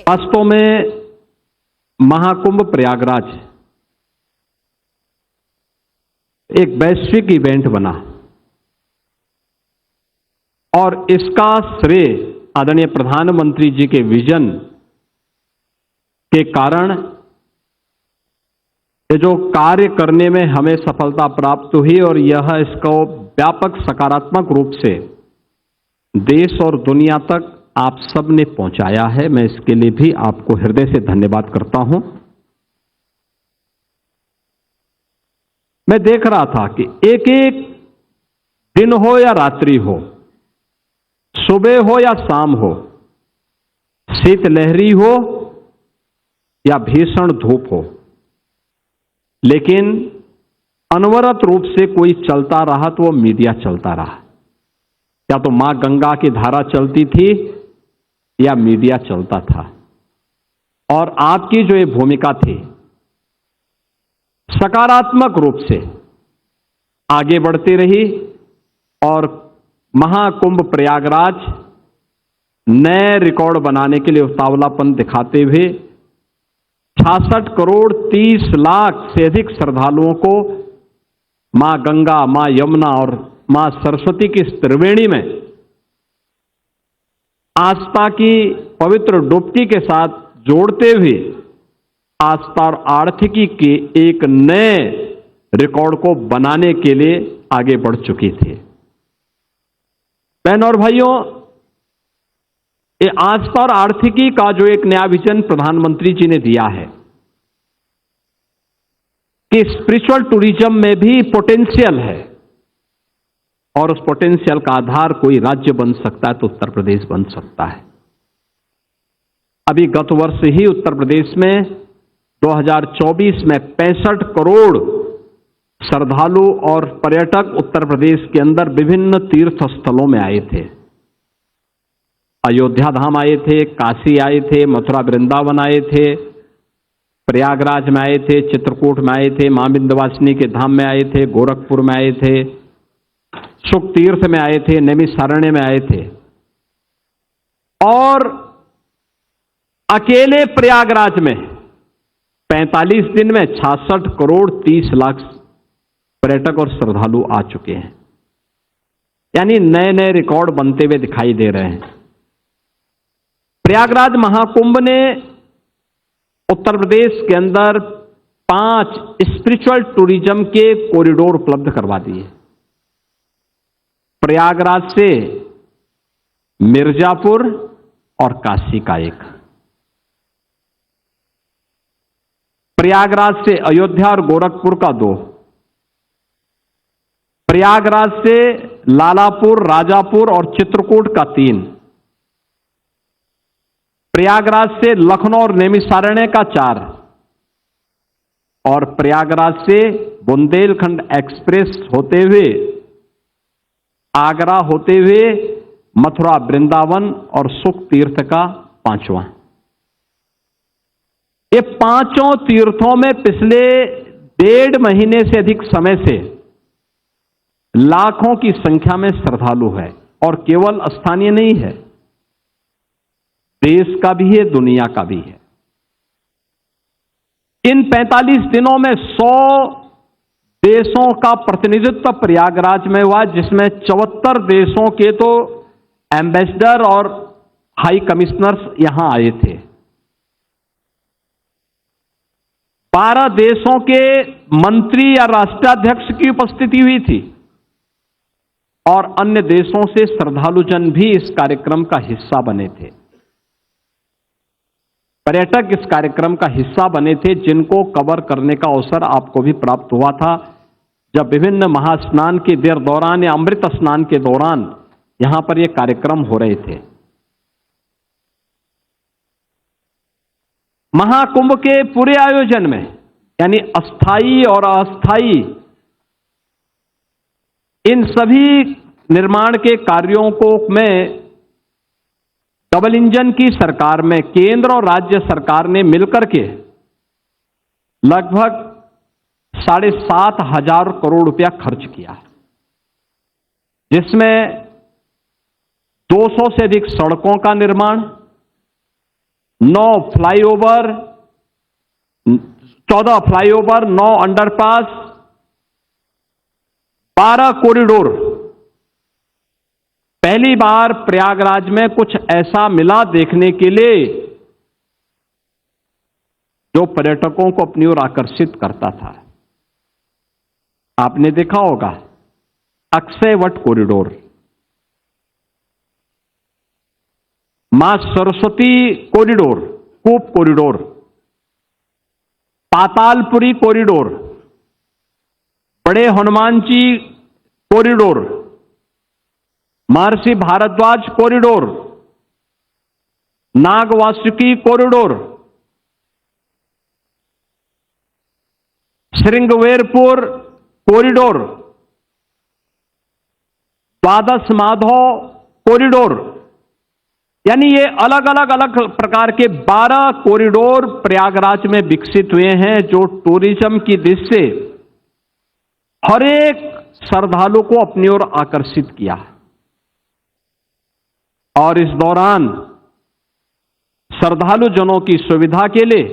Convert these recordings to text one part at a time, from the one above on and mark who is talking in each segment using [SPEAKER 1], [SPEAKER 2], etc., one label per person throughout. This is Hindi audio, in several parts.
[SPEAKER 1] वास्तव में महाकुंभ प्रयागराज एक वैश्विक इवेंट बना और इसका श्रेय आदरणीय प्रधानमंत्री जी के विजन के कारण ये जो कार्य करने में हमें सफलता प्राप्त हुई और यह इसको व्यापक सकारात्मक रूप से देश और दुनिया तक आप सब ने पहुंचाया है। मैं इसके लिए भी आपको हृदय से धन्यवाद करता हूं। मैं देख रहा था कि एक एक दिन हो या रात्रि हो, सुबह हो या शाम हो, शीतलहरी हो या भीषण धूप हो, लेकिन अनवरत रूप से कोई चलता रहा तो वो मीडिया चलता रहा। या तो मां गंगा की धारा चलती थी या मीडिया चलता था। और आपकी जो ये भूमिका थी सकारात्मक रूप से आगे बढ़ती रही और महाकुंभ प्रयागराज नए रिकॉर्ड बनाने के लिए उतावलापन दिखाते हुए 66 करोड़ 30 लाख से अधिक श्रद्धालुओं को मां गंगा, मां यमुना और मां सरस्वती की इस त्रिवेणी में आस्था की पवित्र डुबकी के साथ जोड़ते हुए आस्था और आर्थिकी के एक नए रिकॉर्ड को बनाने के लिए आगे बढ़ चुकी थी। बहनों और भाइयों, ये आस्था और आर्थिकी का जो एक नया विजन प्रधानमंत्री जी ने दिया है कि स्पिरिचुअल टूरिज्म में भी पोटेंशियल है और उस पोटेंशियल का आधार कोई राज्य बन सकता है तो उत्तर प्रदेश बन सकता है। अभी गत वर्ष ही उत्तर प्रदेश में 2024 में 65 करोड़ श्रद्धालु और पर्यटक उत्तर प्रदेश के अंदर विभिन्न तीर्थ स्थलों में आए थे। अयोध्या धाम आए थे, काशी आए थे, मथुरा वृंदावन आए थे, प्रयागराज में आए थे, चित्रकूट में आए थे, मां विंध्यवासिनी के धाम में आए थे, गोरखपुर में आए थे, सुख तीर्थ में आए थे, नैमिषारण्य में आए थे। और अकेले प्रयागराज में 45 दिन में 66 करोड़ 30 लाख पर्यटक और श्रद्धालु आ चुके हैं। यानी नए नए रिकॉर्ड बनते हुए दिखाई दे रहे हैं। प्रयागराज महाकुंभ ने उत्तर प्रदेश के अंदर 5 स्पिरिचुअल टूरिज्म के कॉरिडोर उपलब्ध करवा दिए। प्रयागराज से मिर्जापुर और काशी का एक, प्रयागराज से अयोध्या और गोरखपुर का 2, प्रयागराज से लालापुर, राजापुर और चित्रकूट का 3, प्रयागराज से लखनऊ और नैमिषारण्य का 4 और प्रयागराज से बुंदेलखंड एक्सप्रेस होते हुए आगरा होते हुए मथुरा वृंदावन और सुख तीर्थ का 5वां। ये 5 तीर्थों में पिछले 1.5 महीने से अधिक समय से लाखों की संख्या में श्रद्धालु है और केवल स्थानीय नहीं है, देश का भी है, दुनिया का भी है। इन 45 दिनों में 100 देशों का प्रतिनिधित्व प्रयागराज में हुआ, जिसमें 74 देशों के तो एम्बेसडर और हाई कमिश्नर्स यहां आए थे। 12 देशों के मंत्री या राष्ट्राध्यक्ष की उपस्थिति हुई थी और अन्य देशों से श्रद्धालुजन भी इस कार्यक्रम का हिस्सा बने थे। पर्यटक इस कार्यक्रम का हिस्सा बने थे, जिनको कवर करने का अवसर आपको भी प्राप्त हुआ था जब विभिन्न महास्नान के दौरान या अमृत स्नान के दौरान यहां पर ये कार्यक्रम हो रहे थे। महाकुंभ के पूरे आयोजन में यानी अस्थाई और अस्थाई इन सभी निर्माण के कार्यों को में डबल इंजन की सरकार में केंद्र और राज्य सरकार ने मिलकर के लगभग 7,500 करोड़ रुपया खर्च किया, जिसमें 200 से अधिक सड़कों का निर्माण, 9 फ्लाईओवर, 14 फ्लाईओवर, 9 अंडरपास, 12 कॉरिडोर। पहली बार प्रयागराज में कुछ ऐसा मिला देखने के लिए जो पर्यटकों को अपनी ओर आकर्षित करता था। आपने देखा होगा अक्षयवट कॉरिडोर, मां सरस्वती कॉरिडोर, कूप कॉरिडोर, पातालपुरी कॉरिडोर, बड़े Hanuman ji corridor, Maharshi Bharadwaj corridor, Nagvasuki corridor, Shringverpur corridor, Dwadash Madhav corridor, यानी ये अलग अलग प्रकार के 12 कॉरिडोर प्रयागराज में विकसित हुए हैं, जो टूरिज्म की दृष्टि से हर एक श्रद्धालु को अपनी ओर आकर्षित किया। और इस दौरान श्रद्धालु जनों की सुविधा के लिए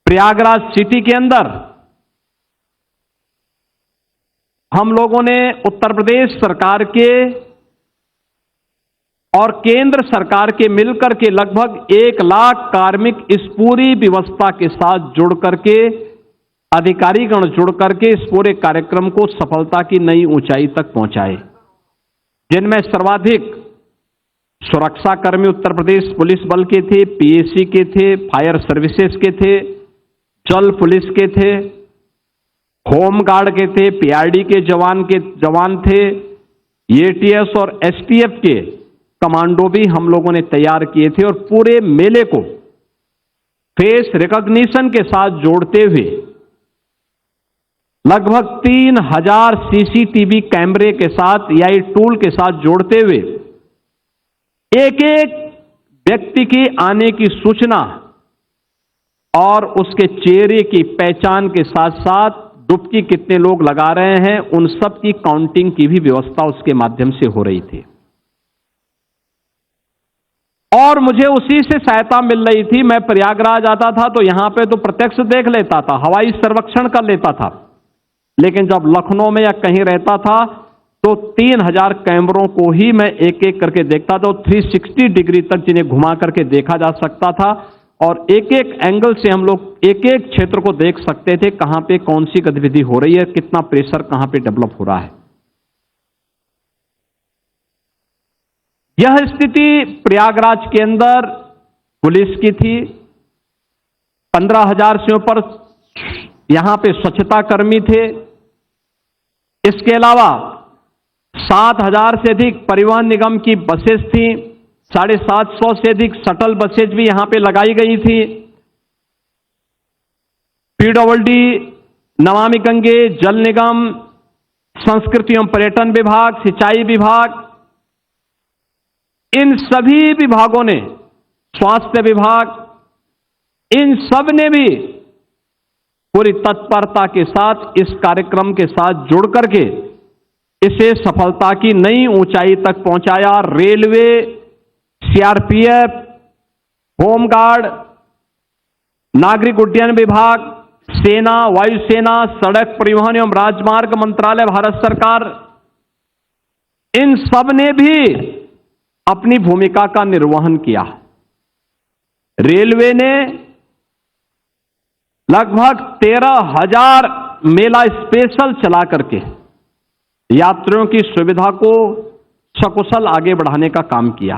[SPEAKER 1] प्रयागराज सिटी के अंदर हम लोगों ने उत्तर प्रदेश सरकार के और केंद्र सरकार के मिलकर के लगभग 1 लाख कार्मिक इस पूरी व्यवस्था के साथ जुड़ करके, अधिकारीगण जुड़ करके इस पूरे कार्यक्रम को सफलता की नई ऊंचाई तक पहुंचाए, जिनमें सर्वाधिक सुरक्षाकर्मी उत्तर प्रदेश पुलिस बल के थे, पीएसी के थे, फायर सर्विसेज के थे, जल पुलिस के थे, होमगार्ड के थे, पीआरडी के जवान थे, एटीएस और एसटीएफ के कमांडो भी हम लोगों ने तैयार किए थे। और पूरे मेले को फेस रिकॉग्निशन के साथ जोड़ते हुए लगभग 3000 सीसीटीवी कैमरे के साथ, एआई टूल के साथ जोड़ते हुए एक एक व्यक्ति की आने की सूचना और उसके चेहरे की पहचान के साथ साथ डुबकी कितने लोग लगा रहे हैं, उन सब की काउंटिंग की भी व्यवस्था उसके माध्यम से हो रही थी। और मुझे उसी से सहायता मिल रही थी। मैं प्रयागराज आता था तो यहां पे तो प्रत्यक्ष देख लेता था, हवाई सर्वेक्षण कर लेता था, लेकिन जब लखनऊ में या कहीं रहता था तो 3000 कैमरों को ही मैं एक एक करके देखता था। 360 डिग्री तक जिन्हें घुमा करके देखा जा सकता था और एक एक एंगल से हम लोग एक एक क्षेत्र को देख सकते थे, कहां पे कौन सी गतिविधि हो रही है, कितना प्रेशर कहां पे डेवलप हो रहा है। यह स्थिति प्रयागराज के अंदर पुलिस की थी। 15,000 से ऊपर यहां पे स्वच्छता कर्मी थे। इसके अलावा 7,000 से अधिक परिवहन निगम की बसेस थी। 750 से अधिक शटल बसेज भी यहां पे लगाई गई थी। पीडब्ल्यूडी, नमामि गंगे, जल निगम, संस्कृति एवं पर्यटन विभाग, सिंचाई विभाग, इन सभी विभागों ने, स्वास्थ्य विभाग, इन सब ने भी पूरी तत्परता के साथ इस कार्यक्रम के साथ जुड़ करके इसे सफलता की नई ऊंचाई तक पहुंचाया। रेलवे, सीआरपीएफ, होमगार्ड, नागरिक उड्डयन विभाग, सेना, वायुसेना, सड़क परिवहन एवं राजमार्ग मंत्रालय, भारत सरकार, इन सब ने भी अपनी भूमिका का निर्वहन किया। रेलवे ने लगभग 13,000 मेला स्पेशल चला करके यात्रियों की सुविधा को सकुशल आगे बढ़ाने का काम किया।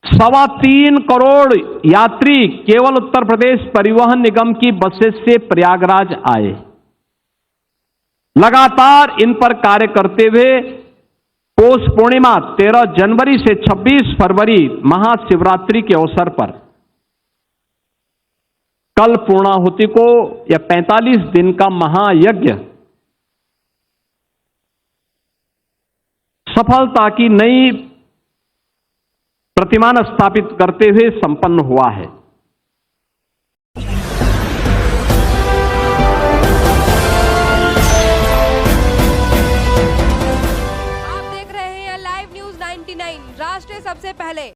[SPEAKER 1] 3.25 करोड़ यात्री केवल उत्तर प्रदेश परिवहन निगम की बसेस से प्रयागराज आए। लगातार इन पर कार्य करते हुए पौष पूर्णिमा 13 जनवरी से 26 फरवरी महाशिवरात्रि के अवसर पर कल पूर्णाहुति को यह 45 दिन का महायज्ञ सफलता की नई प्रतिमान स्थापित करते हुए संपन्न हुआ है।
[SPEAKER 2] आप देख रहे हैं लाइव न्यूज 9 99 राष्ट्र सबसे पहले।